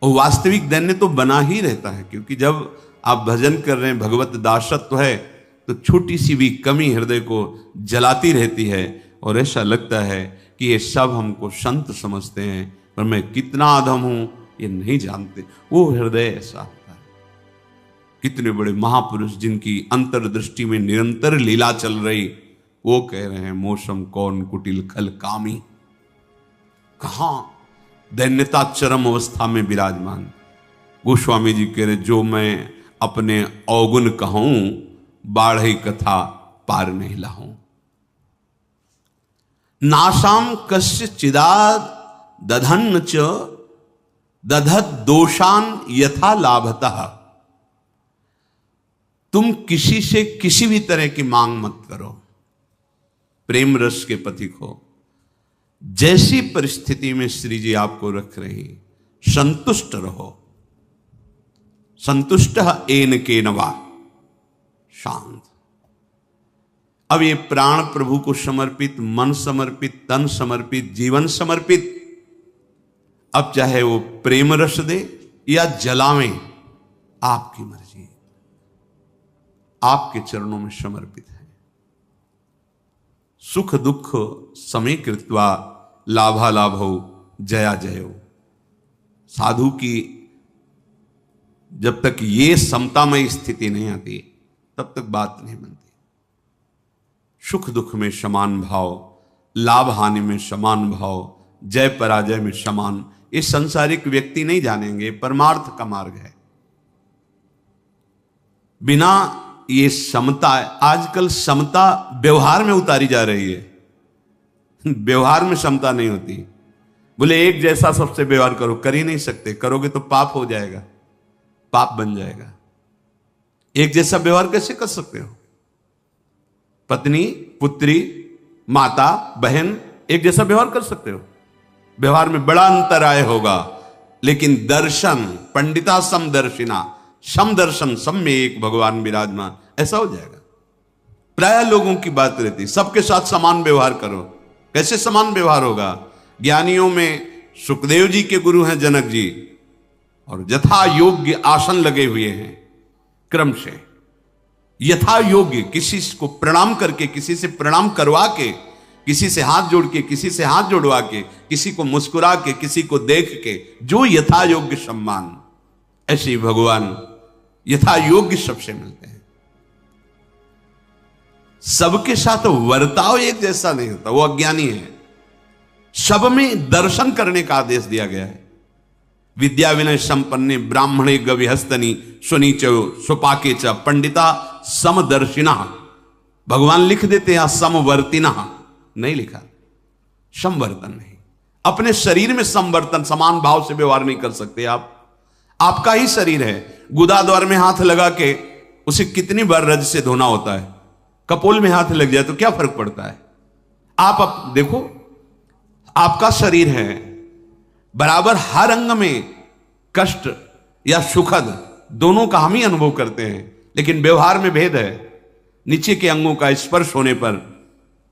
और वास्तविक दैन्य तो बना ही रहता है, क्योंकि जब आप भजन कर रहे हैं, भगवत दासत्व है, तो छोटी सी भी कमी हृदय को जलाती रहती है और ऐसा लगता है कि ये सब हमको संत समझते हैं, पर मैं कितना अधम हूं ये नहीं जानते। वो हृदय ऐसा होता है। कितने बड़े महापुरुष जिनकी अंतर्दृष्टि में निरंतर लीला चल रही, वो कह रहे हैं मौसम कौन कुटिल खल कामी। कहां दैन्यता चरम अवस्था में विराजमान। गोस्वामी जी कह रहे जो मैं अपने अवगुण कहूं, बाढ़ई कथा पार नहीं लाहूं। नाशाम कस्य चिदाद दधन्न च दधत दोषान यथा लाभतः। तुम किसी से किसी भी तरह की मांग मत करो, प्रेम रस के पथिक हो। जैसी परिस्थिति में श्री जी आपको रख रही, संतुष्ट रहो। संतुष्ट एन के नवा, शांत। अब ये प्राण प्रभु को समर्पित, मन समर्पित, तन समर्पित, जीवन समर्पित। अब चाहे वो प्रेम रस दे या जलावें, आपकी मर्जी, आपके चरणों में समर्पित है। सुख दुख समय कृत्वा लाभा लाभो जया जयो। साधु की जब तक ये समतामय स्थिति नहीं आती तब तक बात नहीं बनती। सुख दुख में समान भाव, लाभ हानि में समान भाव, जय पराजय में समान, ये संसारिक व्यक्ति नहीं जानेंगे, परमार्थ का मार्ग है। बिना ये समता, आजकल समता व्यवहार में उतारी जा रही है, व्यवहार में समता नहीं होती। बोले एक जैसा सबसे व्यवहार करो, कर ही नहीं सकते, करोगे तो पाप हो जाएगा, पाप बन जाएगा। एक जैसा व्यवहार कैसे कर सकते हो? पत्नी, पुत्री, माता, बहन एक जैसा व्यवहार कर सकते हो? व्यवहार में बड़ा अंतराय होगा। लेकिन दर्शन, पंडिता समदर्शिना, समदर्शन, सब में एक भगवान विराजमान, ऐसा हो जाएगा। प्राय लोगों की बात रहती, सबके साथ समान व्यवहार करो। कैसे समान व्यवहार होगा? ज्ञानियों में सुखदेव जी के गुरु हैं जनक जी, और यथा योग्य आसन लगे हुए हैं, क्रम से यथा योग्य, किसी को प्रणाम करके, किसी से प्रणाम करवा के, किसी से हाथ जोड़ के, किसी से हाथ जोड़वा के, किसी को मुस्कुरा के, किसी को देख के, जो यथा योग्य सम्मान, ऐसे भगवान यथा योग्य सबसे मिलते हैं। सबके साथ वर्ताव एक जैसा नहीं होता, वो अज्ञानी है। सब में दर्शन करने का आदेश दिया गया है। विद्या विनय संपन्ने ब्राह्मणे गविहस्तनी सुनीच सुपाके च पंडिता समदर्शिना। भगवान लिख देते हैं समवर्तिना, नहीं लिखा, समवर्तन नहीं। अपने शरीर में समवर्तन, समान भाव से व्यवहार नहीं कर सकते आप। आपका ही शरीर है, गुदा द्वार में हाथ लगा के उसे कितनी बार रज से धोना होता है। कपोल में हाथ लग जाए तो क्या फर्क पड़ता है? आप देखो, आपका शरीर है, बराबर हर अंग में कष्ट या सुखद दोनों का हम ही अनुभव करते हैं, लेकिन व्यवहार में भेद है। नीचे के अंगों का स्पर्श होने पर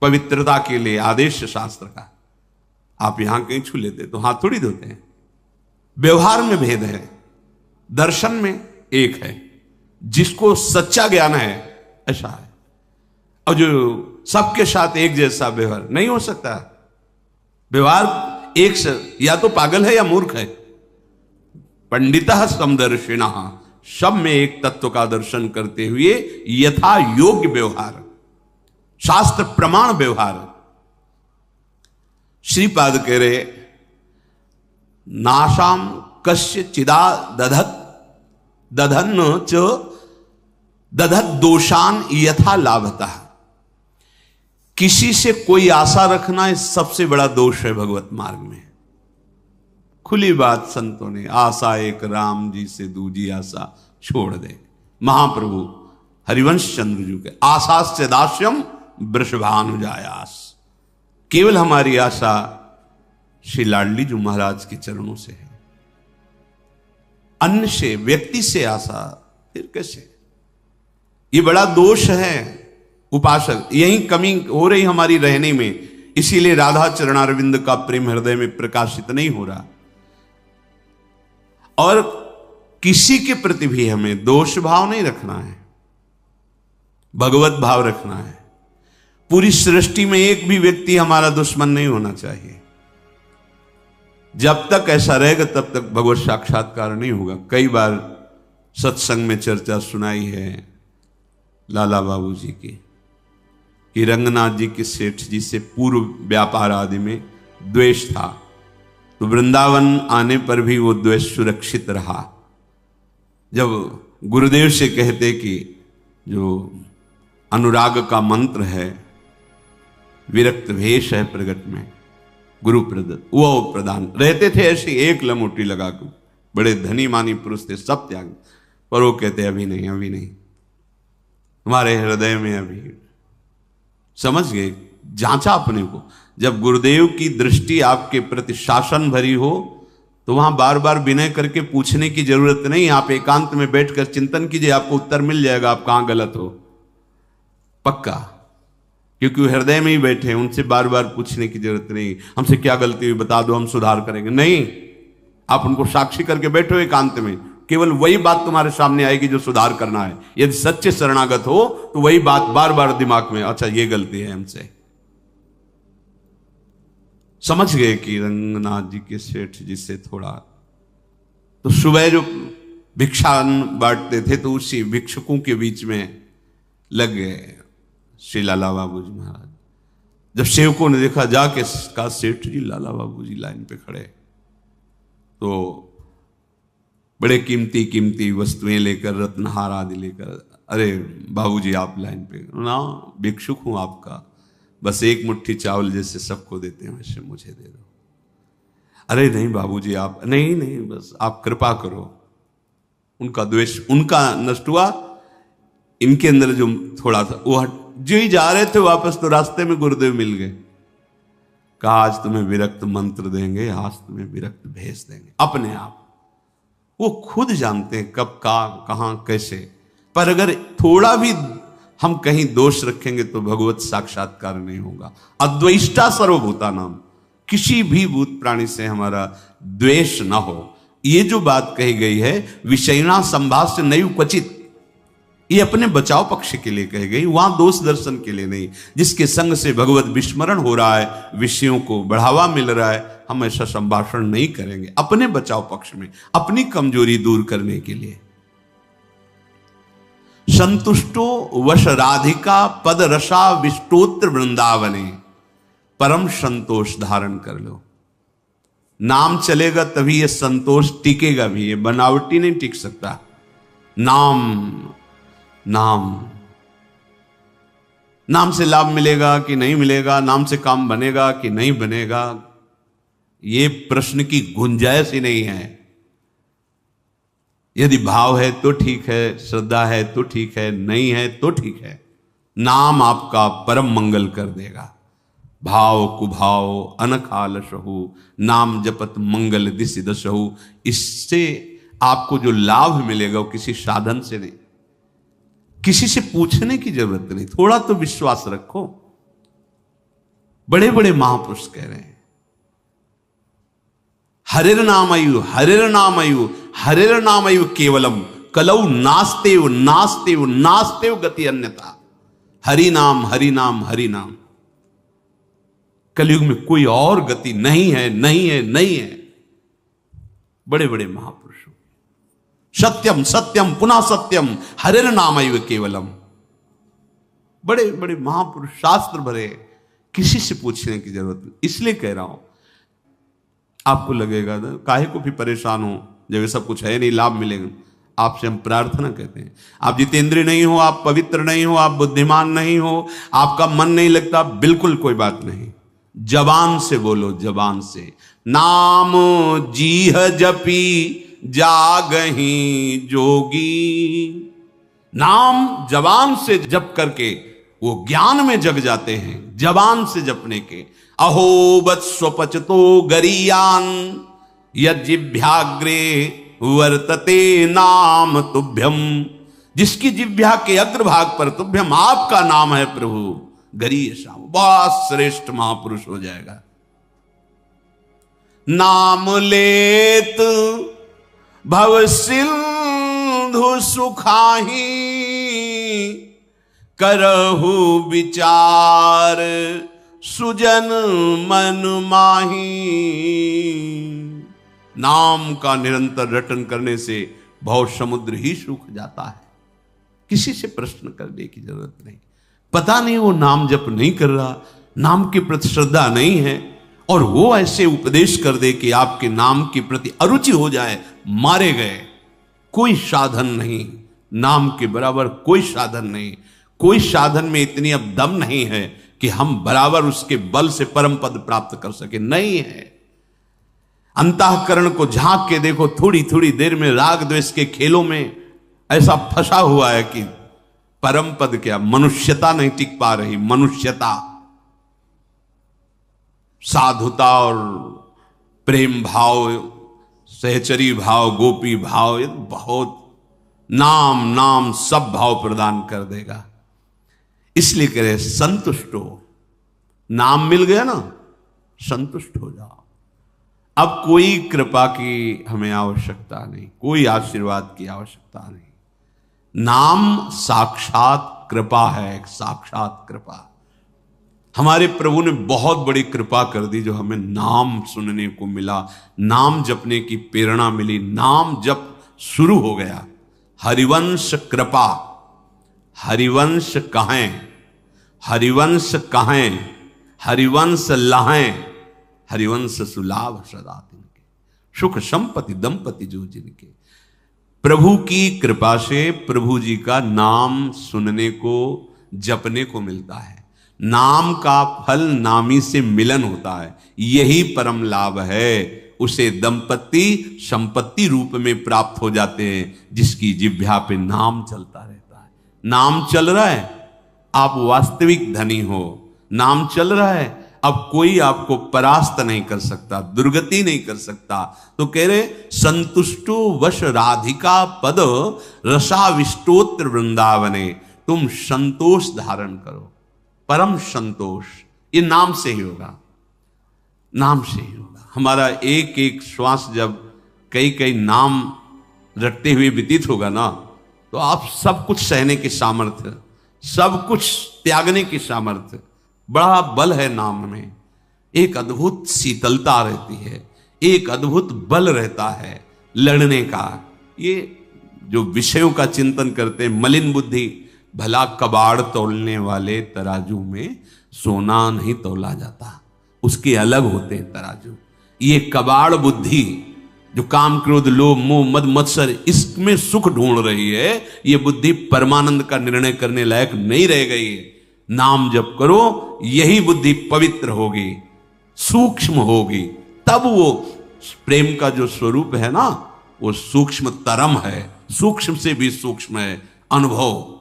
पवित्रता के लिए आदेश शास्त्र का, आप यहां कहीं छू लेते तो हाथ थोड़ी धोते हैं। व्यवहार में भेद है, दर्शन में एक है। जिसको सच्चा ज्ञान है ऐसा है, और जो सबके साथ एक जैसा व्यवहार नहीं हो सकता। व्यवहार एक से, या तो पागल है या मूर्ख है। पंडितः समदर्शिनः, सब में एक तत्व का दर्शन करते हुए यथा योग्य व्यवहार, शास्त्र प्रमाण व्यवहार। श्रीपाद कह रहे, नाशाम कस्य चिदा दधत दधन्न च दधत दोषान यथा लाभतः। किसी से कोई आशा रखना सबसे बड़ा दोष है भगवत मार्ग में। खुली बात संतों ने, आशा एक राम जी से दूजी आशा छोड़ दे। महाप्रभु हरिवंश चंद्र जी के आशास्य दास्यम वृषभानुजायास। केवल हमारी आशा श्री लाडली जी महाराज के चरणों से है, अन्य से, व्यक्ति से आशा फिर कैसे? ये बड़ा दोष है उपासक। यही कमी हो रही हमारी रहने में, इसीलिए राधा चरणारविंद का प्रेम हृदय में प्रकाशित नहीं हो रहा। और किसी के प्रति भी हमें दोष भाव नहीं रखना है, भगवत भाव रखना है। पूरी सृष्टि में एक भी व्यक्ति हमारा दुश्मन नहीं होना चाहिए। जब तक ऐसा रहेगा तब तक भगवत साक्षात्कार नहीं होगा। कई बार सत्संग में चर्चा सुनाई है लाला बाबू जी की, कि रंगनाथ जी के सेठ जी से पूर्व व्यापार आदि में द्वेष था, तो वृंदावन आने पर भी वो द्वेष सुरक्षित रहा। जब गुरुदेव से कहते कि जो अनुराग का मंत्र है, विरक्त भेष है प्रगट में गुरु प्रदत्त, वो प्रदान रहते थे ऐसे एक लमोटी लगा कर। बड़े धनी मानी पुरुष थे, सब त्याग, पर वो कहते अभी नहीं, अभी नहीं, तुम्हारे हृदय में अभी। समझ गए, जांचा अपने को। जब गुरुदेव की दृष्टि आपके प्रति शासन भरी हो तो वहां बार बार विनय करके पूछने की जरूरत नहीं। आप एकांत में बैठकर चिंतन कीजिए, आपको उत्तर मिल जाएगा आप कहां गलत हो, पक्का। क्योंकि वो हृदय में ही बैठे हैं, उनसे बार बार पूछने की जरूरत नहीं, हमसे क्या गलती हुई बता दो, हम सुधार करेंगे। नहीं, आप उनको साक्षी करके बैठो एकांत में, केवल वही बात तुम्हारे सामने आएगी जो सुधार करना है। यदि सच्चे शरणागत हो तो वही बात बार बार दिमाग में, अच्छा ये गलती है हमसे। समझ गए कि रंगनाथ जी के सेठ जी से थोड़ा, तो सुबह जो भिक्षा बांटते थे तो उसी भिक्षुकों के बीच में लग गए श्री लाला बाबू जी महाराज। जब सेवकों ने देखा, जाके कहा सेठ जी लाला बाबू जी लाइन पे खड़े, तो बड़े कीमती कीमती वस्तुएं लेकर, रत्नहार आदि लेकर, अरे बाबूजी आप लाइन पे ना, भिक्षुक हूं आपका, बस एक मुट्ठी चावल जैसे सबको देते हैं वैसे मुझे दे दो। अरे नहीं बाबूजी आप, नहीं नहीं बस आप कृपा करो। उनका द्वेष उनका नष्ट हुआ, इनके अंदर जो थोड़ा था वो जो ही जा रहे थे वापस, तो रास्ते में गुरुदेव मिल गए। कहा आज तुम्हें विरक्त मंत्र देंगे, आज तुम्हें विरक्त भेज देंगे। अपने आप वो खुद जानते हैं कब कहां कैसे, पर अगर थोड़ा भी हम कहीं दोष रखेंगे तो भगवत साक्षात्कार नहीं होगा। अद्वेष्टा सर्वभूता नाम, किसी भी भूत प्राणी से हमारा द्वेष ना हो। ये जो बात कही गई है, विषयना संभाष्य नैव क्वचित, ये अपने बचाव पक्ष के लिए कही गई, वहां दोष दर्शन के लिए नहीं। जिसके संग से भगवत विस्मरण हो रहा है, विषयों को बढ़ावा मिल रहा है, हम ऐसा संभाषण नहीं करेंगे अपने बचाव पक्ष में, अपनी कमजोरी दूर करने के लिए। संतुष्टो वश राधिका पद रसा विष्टोत्र वृंदावने, परम संतोष धारण कर लो। नाम चलेगा तभी ये संतोष टिकेगा भी, ये बनावटी नहीं टिक सकता। नाम नाम नाम से लाभ मिलेगा कि नहीं मिलेगा, नाम से काम बनेगा कि नहीं बनेगा, ये प्रश्न की गुंजाइश ही नहीं है। यदि भाव है तो ठीक है, श्रद्धा है तो ठीक है, नहीं है तो ठीक है। नाम आपका परम मंगल कर देगा। भाव कुभाव अनखाल सहु, नाम जपत मंगल दिशि दशहु। इससे आपको जो लाभ मिलेगा वो किसी साधन से नहीं, किसी से पूछने की जरूरत नहीं। थोड़ा तो विश्वास रखो। बड़े बड़े महापुरुष कह रहे हैं, हरिर नामयु हरिर नामयु हरिर नामयु केवलम कलौ नास्तेव नास्तेव नास्तेव गति अन्यथा। हरि नाम हरि नाम हरि नाम, कलयुग में कोई और गति नहीं है, नहीं है, नहीं है। बड़े बड़े महापुरुषों, सत्यम सत्यम पुनः सत्यम हरिर नामैव केवलम। बड़े बड़े महापुरुष शास्त्र भरे, किसी से पूछने की जरूरत नहीं। इसलिए कह रहा हूं, आपको लगेगा ना काहे को भी परेशान हो जब ये सब कुछ है नहीं, लाभ मिलेगा। आपसे हम प्रार्थना कहते हैं, आप जितेंद्रिय नहीं हो, आप पवित्र नहीं हो, आप बुद्धिमान नहीं हो, आपका मन नहीं लगता, बिल्कुल कोई बात नहीं। जबान से बोलो, जबान से नाम जीह जपी जागही जोगी। नाम जबान से जप करके वो ज्ञान में जग जाते हैं, जबान से जपने के। अहो वत्स्वपचतो गरीयान यज्जिभ्याग्रे वर्तते नाम तुभ्यम। जिसकी जिह्वा के अग्रभाग पर तुभ्यम आपका नाम है प्रभु, गरीय श्याम, बहुत श्रेष्ठ महापुरुष हो जाएगा। नाम लेत भव सिंधु सुखाही, करहु विचार सुजन मन माही। नाम का निरंतर रटन करने से भव समुद्र ही सूख जाता है। किसी से प्रश्न करने की जरूरत नहीं। पता नहीं वो नाम जप नहीं कर रहा, नाम के प्रति श्रद्धा नहीं है, और वो ऐसे उपदेश कर दे कि आपके नाम के प्रति अरुचि हो जाए, मारे गए। कोई साधन नहीं, नाम के बराबर कोई साधन नहीं, कोई साधन में इतनी अब दम नहीं है कि हम बराबर उसके बल से परम पद प्राप्त कर सके, नहीं है। अंतःकरण को झांक के देखो, थोड़ी थोड़ी देर में राग द्वेष के खेलों में ऐसा फंसा हुआ है कि परम पद क्या, मनुष्यता नहीं टिक पा रही। मनुष्यता, साधुता और प्रेम भाव, सहचरी भाव, गोपी भाव, ये बहुत नाम नाम सब भाव प्रदान कर देगा। इसलिए कह रहे संतुष्ट हो, नाम मिल गया ना, संतुष्ट हो जाओ। अब कोई कृपा की हमें आवश्यकता नहीं, कोई आशीर्वाद की आवश्यकता नहीं। नाम साक्षात कृपा है, एक साक्षात कृपा। हमारे प्रभु ने बहुत बड़ी कृपा कर दी जो हमें नाम सुनने को मिला, नाम जपने की प्रेरणा मिली, नाम जप शुरू हो गया। हरिवंश कृपा, हरिवंश कहें, हरिवंश कहें, हरिवंश लहें, हरिवंश सुलाभ सदा तिनके, सुख संपत्ति दंपति जो जिनके। प्रभु की कृपा से प्रभु जी का नाम सुनने को, जपने को मिलता है। नाम का फल नामी से मिलन होता है, यही परम लाभ है। उसे दंपति संपत्ति रूप में प्राप्त हो जाते हैं जिसकी जिह्वा पे नाम चलता रहता है। नाम चल रहा है, आप वास्तविक धनी हो। नाम चल रहा है, अब कोई आपको परास्त नहीं कर सकता, दुर्गति नहीं कर सकता। तो कह रहे संतुष्टो वश राधिका पद रसाविष्टोत्र वृंदावने, तुम संतोष धारण करो, परम संतोष। ये नाम से ही होगा, नाम से ही होगा। हमारा एक एक श्वास जब कई कई नाम रटते हुए व्यतीत होगा ना, तो आप सब कुछ सहने की सामर्थ्य, सब कुछ त्यागने की सामर्थ्य, बड़ा बल है नाम में। एक अद्भुत शीतलता रहती है, एक अद्भुत बल रहता है लड़ने का। ये जो विषयों का चिंतन करते हैं, मलिन बुद्धि, भला कबाड़ तौलने वाले तराजू में सोना नहीं तौला जाता, उसके अलग होते हैं तराजू। ये कबाड़ बुद्धि जो काम क्रोध लोभ मोह मद मत्सर इसमें सुख ढूंढ रही है, ये बुद्धि परमानंद का निर्णय करने लायक नहीं रह गई है। नाम जप करो, यही बुद्धि पवित्र होगी, सूक्ष्म होगी, तब वो प्रेम का जो स्वरूप है ना, वो सूक्ष्म तरम है, सूक्ष्म से भी सूक्ष्म है अनुभव।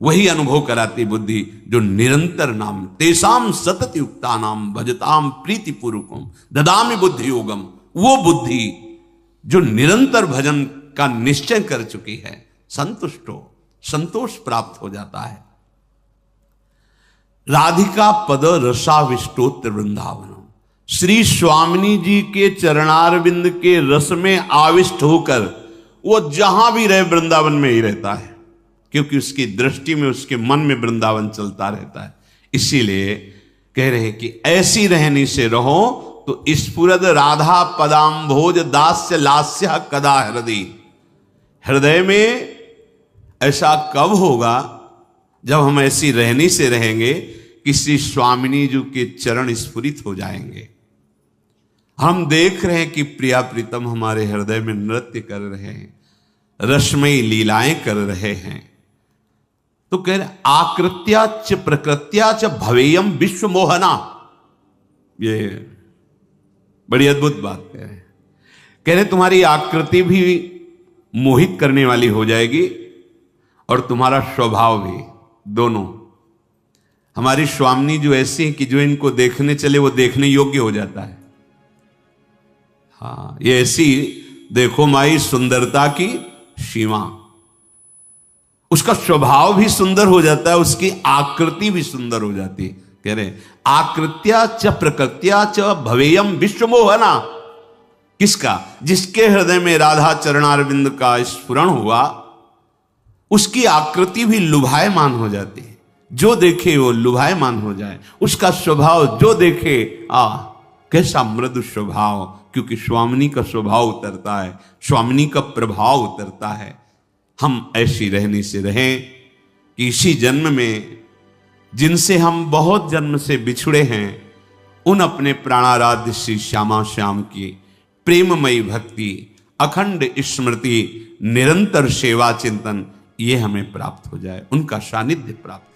वही अनुभव कराती बुद्धि जो निरंतर नाम, तेसाम सतत युक्ता नाम भजताम प्रीति पूर्वकम ददामि बुद्धि योगम। वो बुद्धि जो निरंतर भजन का निश्चय कर चुकी है, संतुष्ट हो, संतोष प्राप्त हो जाता है। राधिका पद रसाविष्टोत्र वृंदावन, श्री स्वामिनी जी के चरणारविंद के रस में आविष्ट होकर वो जहां भी रहे वृंदावन में ही रहता है, क्योंकि उसकी दृष्टि में, उसके मन में वृंदावन चलता रहता है। इसीलिए कह रहे कि ऐसी रहनी से रहो तो स्फुरद राधा पदाम्भोज दास्य लास्य कदा हृदय। हृदय में ऐसा कब होगा जब हम ऐसी रहनी से रहेंगे कि श्री स्वामिनी जी के चरण स्फुरित हो जाएंगे। हम देख रहे हैं कि प्रिया प्रीतम हमारे हृदय में नृत्य कर रहे हैं, रसमयी लीलाएं कर रहे हैं। तो कह रहे आकृत्या च प्रकृत्या च भवेयम विश्व मोहना। ये बड़ी अद्भुत बात कह रहे तुम्हारी आकृति भी मोहित करने वाली हो जाएगी और तुम्हारा स्वभाव भी, दोनों। हमारी स्वामिनी जो ऐसी है कि जो इनको देखने चले वो देखने योग्य हो जाता है। हाँ, ये ऐसी देखो माई सुंदरता की सीमा, उसका स्वभाव भी सुंदर हो जाता है, उसकी आकृति भी सुंदर हो जाती है। कह रहे आकृत्या च प्रकृत्या च भवेयम विश्व मोहना। किसका? जिसके हृदय में राधा चरणारविंद का स्फुरण हुआ, उसकी आकृति भी लुभायमान हो जाती है। जो देखे वो लुभायमान हो जाए, उसका स्वभाव जो देखे कैसा मृदु स्वभाव, क्योंकि स्वामिनी का स्वभाव उतरता है, स्वामिनी का प्रभाव उतरता है। हम ऐसी रहने से रहें कि इसी जन्म में जिनसे हम बहुत जन्म से बिछुड़े हैं, उन अपने प्राणाराध्य श्री श्यामा श्याम की प्रेममयी भक्ति, अखंड स्मृति निरंतर सेवा चिंतन ये हमें प्राप्त हो जाए, उनका सानिध्य प्राप्त